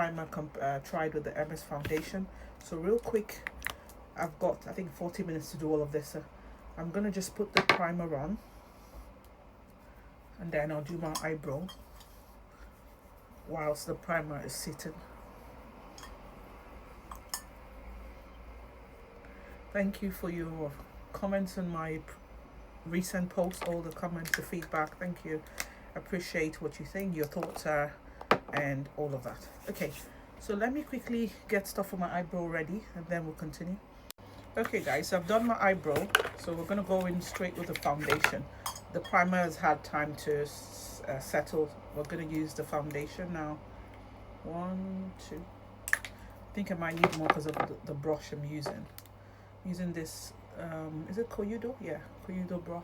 primer tried with the Hermes foundation. So real quick, I've got I think 40 minutes to do all of this. I'm gonna just put the primer on, and then I'll do my eyebrow whilst the primer is sitting. Thank you for your comments on my recent posts, all the comments, the feedback. Thank you. Appreciate what you think, your thoughts are, and all of that. Okay, so let me quickly get stuff for my eyebrow ready, and then we'll continue. Okay guys, so I've done my eyebrow, so we're gonna go in straight with the foundation. The primer has had time to settle. We're gonna use the foundation now. 1, 2. I think I might need more because of the brush I'm using. Using this, is it Koyudo? Yeah, Koyudo brush.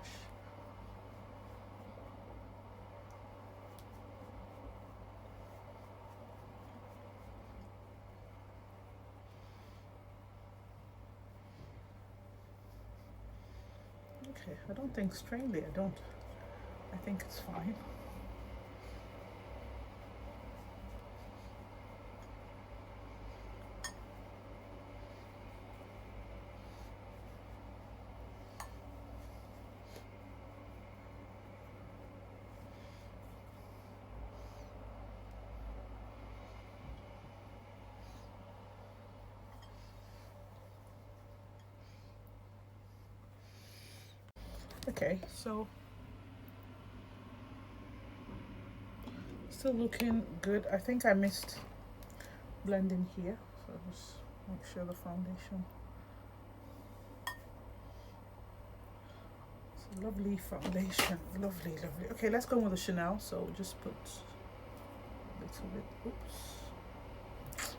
Okay, I don't think strangely, I think it's fine. Okay, so still looking good. I think I missed blending here, so just make sure the foundation. It's a lovely foundation, lovely. Okay, let's go with the Chanel. So just put a little bit. Oops.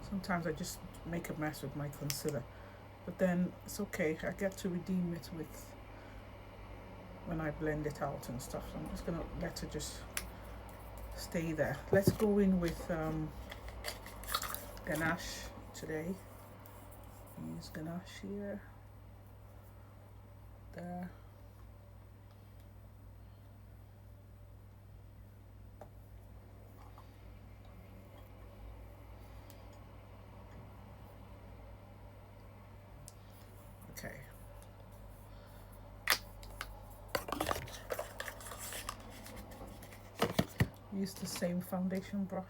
Sometimes I just make a mess with my concealer, but then it's okay. I get to redeem it with when I blend it out and stuff. So I'm just gonna let it just stay there. Let's go in with ganache today. Use ganache here, there. Okay. Use the same foundation brush.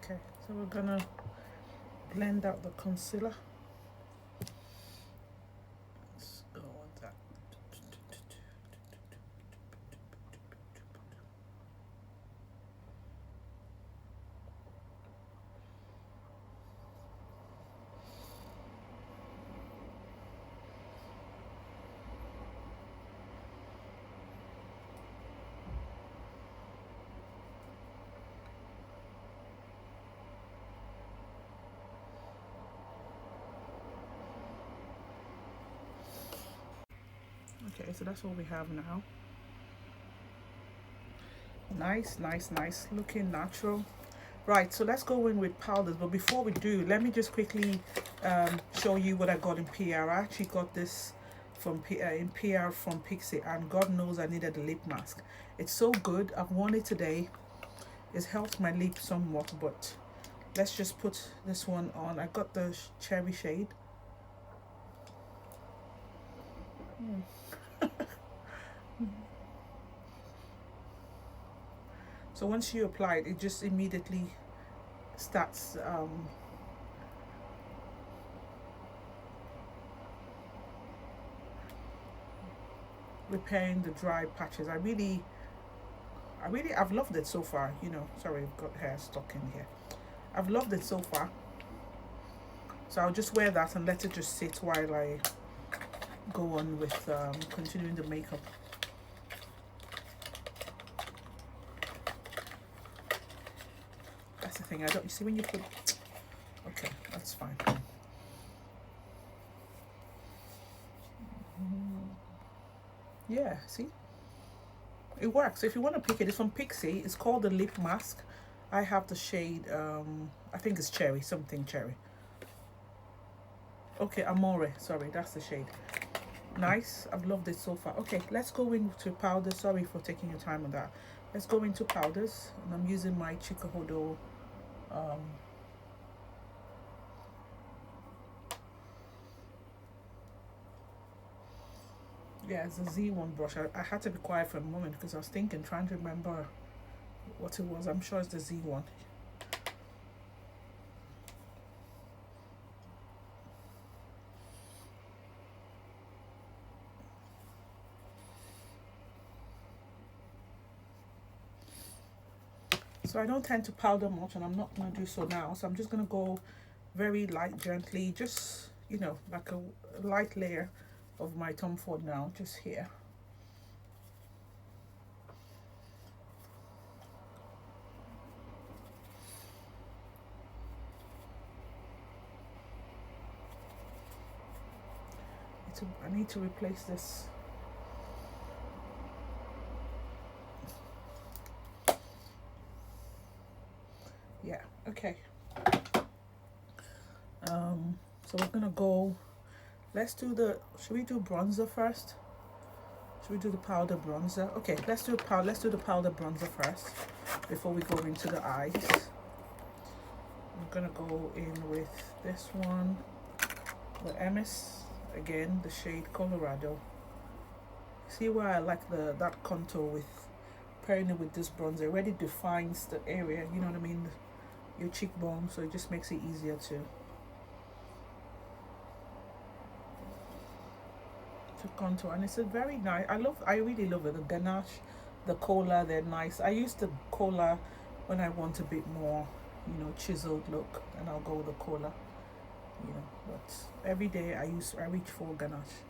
Okay, so we're gonna blend out the concealer. Let's go with that. Okay, so that's what we have now. Nice, looking natural. Right, so let's go in with powders, but before we do, let me just quickly show you what I got in PR. I actually got this from in PR from Pixie, and God knows I needed a lip mask. It's so good. I've worn it today. It's helped my lip somewhat, but let's just put this one on. I got the cherry shade. So once you apply it, it just immediately starts repairing the dry patches. I've loved it so far. You know, sorry, I've got hair stuck in here. I've loved it so far. So I'll just wear that and let it just sit while I go on with continuing the makeup. That's the thing. I don't. You see when you put. Okay, that's fine. Yeah. See. it works. If you want to pick it, it's from Pixie. It's called the lip mask. I have the shade I think it's cherry, something cherry. Okay, Amore, sorry, that's the shade. Nice, I've loved it so far. Okay, let's go into powder. Sorry for taking your time on that. Let's go into powders, and I'm using my Chikuhodo yeah, it's a Z1 brush. I had to be quiet for a moment because I was thinking, trying to remember what it was. I'm sure it's the Z1. So I don't tend to powder much, and I'm not going to do so now. So I'm just going to go very light, gently, just, you know, like a light layer of my Tom Ford now, just here. I need to replace this. Yeah, okay. So we're gonna go, let's do the, should we do bronzer first? Should we do the powder bronzer? Okay, let's do the powder bronzer first before we go into the eyes. I'm gonna go in with this one, the Hermes, again, the shade Colorado. See where I like that contour with pairing it with this bronzer. It already defines the area, you know what I mean? Your cheekbone, so it just makes it easier to contour. And it's a very nice, I really love it. The ganache, the cola, they're nice. I use the cola when I want a bit more, you know, chiseled look, and I'll go with the cola, you know, but every day I reach for ganache.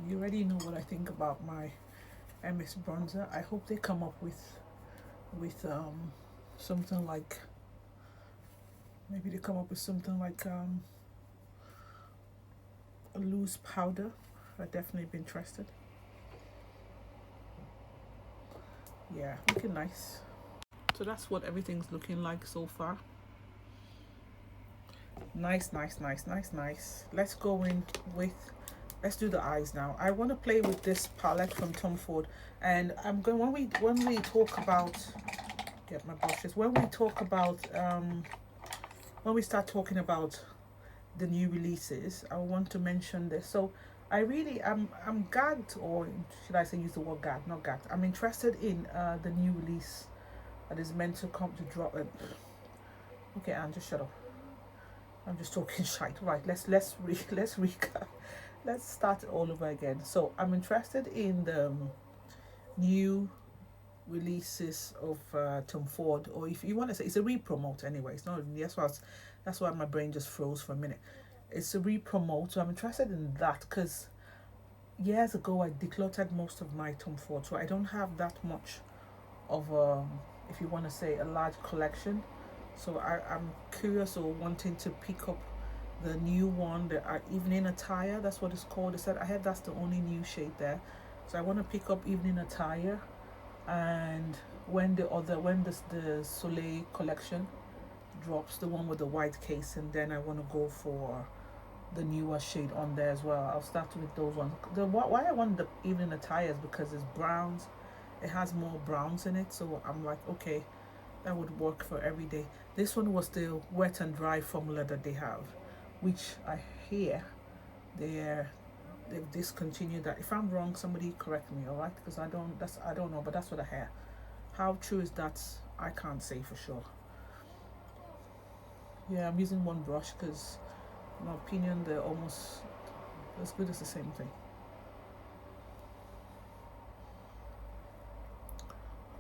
You already know what I think about my MS bronzer. I hope they come up with something like, maybe they come up with something like a loose powder. I'd definitely be interested. Yeah, looking nice. So that's what everything's looking like so far. Nice, nice, nice, nice, nice. Let's go in with, let's do the eyes now. I want to play with this palette from Tom Ford, and I'm going, when we talk about, get my brushes, when we talk about when we start talking about the new releases, I want to mention this. So I really I'm gagged, or should I say use the word gagged, not gagged. I'm interested in the new release that is meant to come to drop. Okay, Anne, just shut up. I'm just talking shite. Right, let's recap. Let's start all over again. So I'm interested in the new releases of Tom Ford, or if you want to say, it's a re-promote anyway. It's not, that's why my brain just froze for a minute. It's a re-promote, so I'm interested in that because years ago I decluttered most of my Tom Ford, so I don't have that much of if you want to say, a large collection. So I'm curious, or wanting to pick up the new one, the evening attire, that's what it's called. They said I heard that's the only new shade there, so I want to pick up evening attire. And when the Soleil collection drops, the one with the white case, and then I want to go for the newer shade on there as well. I'll start with those ones. Why I want the evening attire is because it's browns, it has more browns in it, so I'm like, okay, that would work for every day. This one was the wet and dry formula that they have, which I hear they've discontinued that. If I'm wrong, somebody correct me, all right? Because I don't know, but that's what I hear. How true is that? I can't say for sure. Yeah, I'm using one brush because, in my opinion, they're almost as good as the same thing.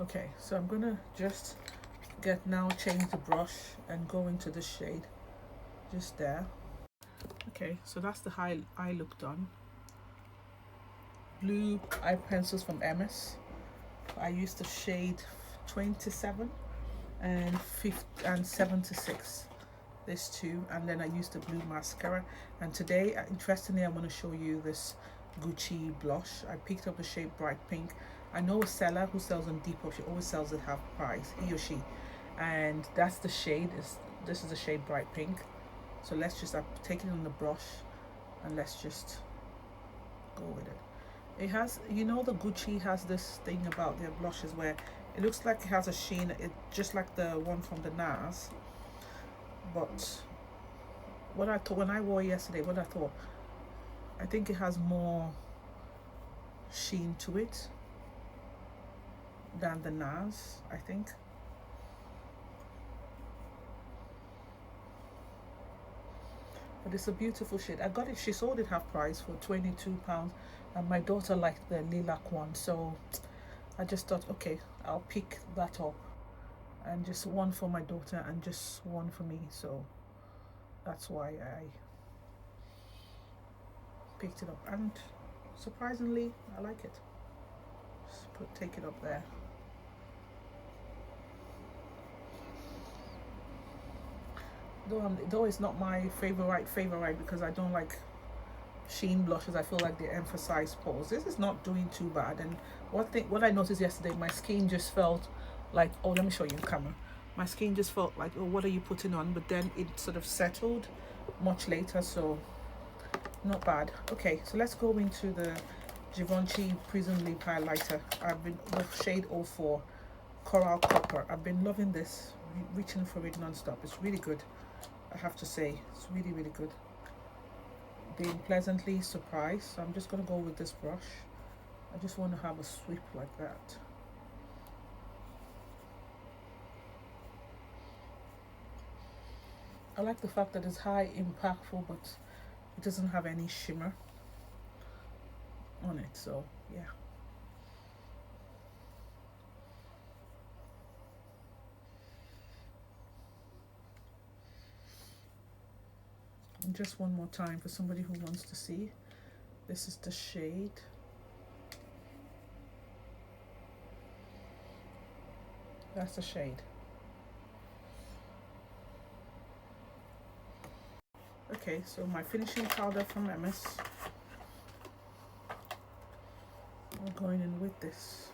Okay, so I'm gonna just change the brush and go into the shade just there. Okay, so that's the eye look done. Blue eye pencils from Hermes. I used the shade 27 and 76, this two, and then I used the blue mascara. And today, interestingly, I want to show you this Gucci blush. I picked up the shade Bright Pink. I know a seller who sells on Depot. She always sells it half price, he or she, and that's the shade. This is the shade Bright Pink. So let's just take it on the brush, and let's just go with it. It has, you know, the Gucci has this thing about their blushes where it looks like it has a sheen. It just like the one from the NARS. But what I thought when I wore it yesterday, what I thought, I think it has more sheen to it than the NARS, I think. But it's a beautiful shade. I got it, she sold it half price for £22, and my daughter liked the lilac one, so I just thought, okay, I'll pick that up, and just one for my daughter and just one for me. So that's why I picked it up, and surprisingly I like it. Just take it up there. Though it's not my favorite because I don't like sheen blushes. I feel like they emphasize pores. This is not doing too bad. And what I noticed yesterday, my skin just felt like, oh, let me show you in camera. My skin just felt like, oh, what are you putting on? But then it sort of settled much later, so not bad. Okay, so let's go into the Givenchy Prism Lip Highlighter. I've been the shade 04 Coral Copper. I've been loving this, reaching for it non-stop. It's really good, I have to say. It's really, really good. Being pleasantly surprised. So I'm just going to go with this brush. I just want to have a sweep like that. I like the fact that it's high impactful, but it doesn't have any shimmer on it, so yeah. And just one more time for somebody who wants to see. This is the shade. That's the shade. Okay, so my finishing powder from Hermes. We're going in with this.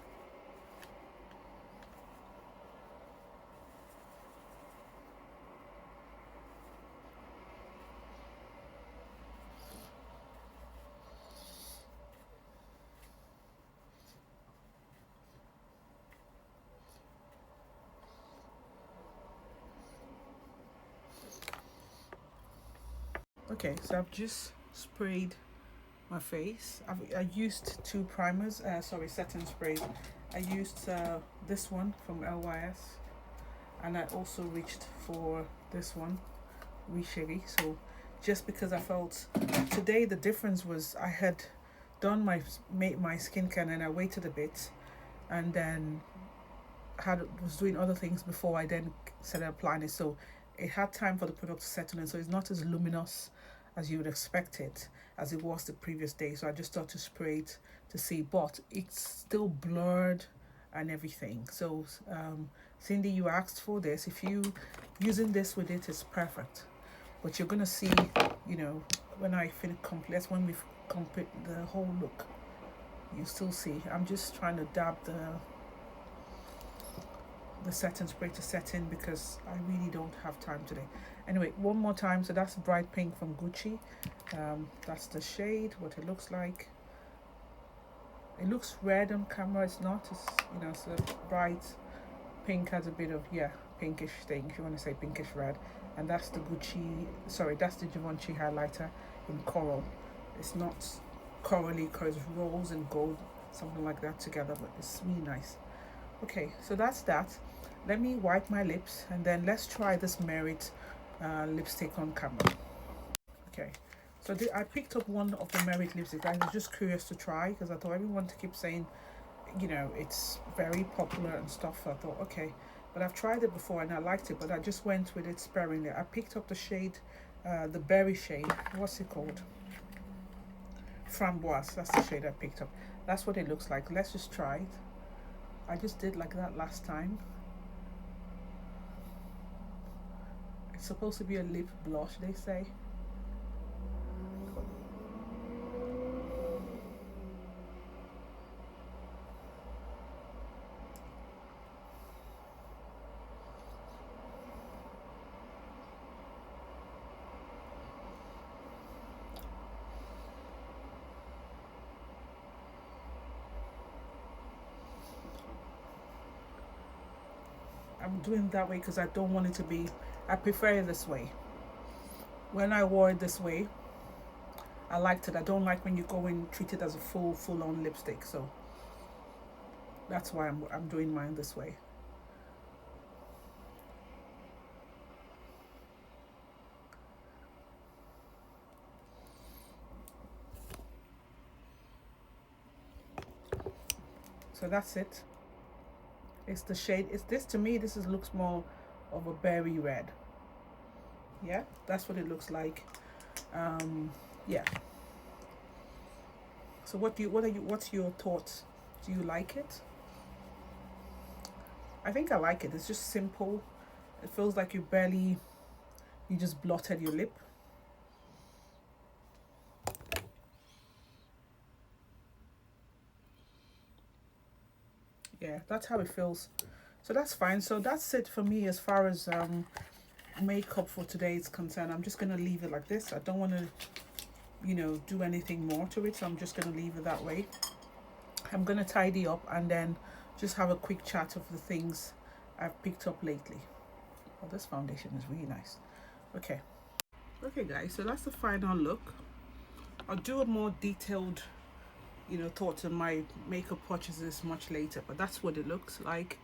Okay, so I've just sprayed my face. I used two primers, setting sprays. I used this one from LYS, and I also reached for this one, Richeri. So just because I felt today the difference was I had done my skincare and I waited a bit, and then was doing other things before I then started applying it. So it had time for the product to settle in, so it's not as luminous as you would expect it as it was the previous day. So I just thought to spray it to see, but it's still blurred and everything. So Cindy, you asked for this. If you using this with it is perfect, but you're gonna see, you know, when I finish complete, when we complete the whole look, you still see. I'm just trying to dab the setting spray to set in because I really don't have time today. Anyway, one more time. So that's Bright Pink from Gucci. That's the shade, what it looks like. It looks red on camera. It's not. It's, you know, so bright pink has a bit of, yeah, pinkish thing, if you want to say pinkish red. And that's the that's the Givenchy highlighter in coral. It's not corally because it's rose and gold, something like that together, but it's really nice. Okay, so that's that. Let me wipe my lips and then let's try this Merit lipstick on camera. Okay, so I picked up one of the Merit lipsticks. I was just curious to try because I thought everyone keeps saying, you know, it's very popular and stuff. I thought, okay, but I've tried it before and I liked it, but I just went with it sparingly. I picked up the shade, the berry shade. What's it called? Framboise. That's the shade I picked up. That's what it looks like. Let's just try it. I just did like that last time. It's supposed to be a lip blush, they say. I'm doing it that way because I don't want it to be, I prefer it this way. When I wore it this way, I liked it. I don't like when you go and treat it as a full on lipstick. So that's why I'm doing mine this way. So that's it. It's the shade. It's this, to me. This looks more of a berry red. Yeah, that's what it looks like. Yeah. So what's your thoughts? Do you like it? I think I like it. It's just simple. It feels like you just blotted your lip. Yeah, that's how it feels. So that's fine. So that's it for me as far as makeup for today is concerned. I'm just gonna leave it like this. I don't want to, do anything more to it. So I'm just gonna leave it that way. I'm gonna tidy up and then just have a quick chat of the things I've picked up lately. Oh, this foundation is really nice. Okay. Okay, guys. So that's the final look. I'll do a more detailed, thoughts on my makeup purchases much later. But that's what it looks like.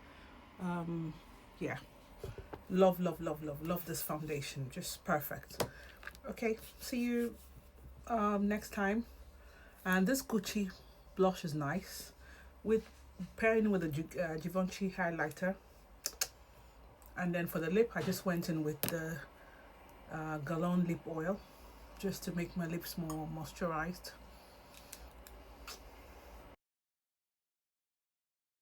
Yeah. Love, love, love, love, love this foundation. Just perfect. Okay. See you next time. And this Gucci blush is nice, with pairing with a Givenchy highlighter. And then for the lip, I just went in with the Grwm lip oil, just to make my lips more moisturized.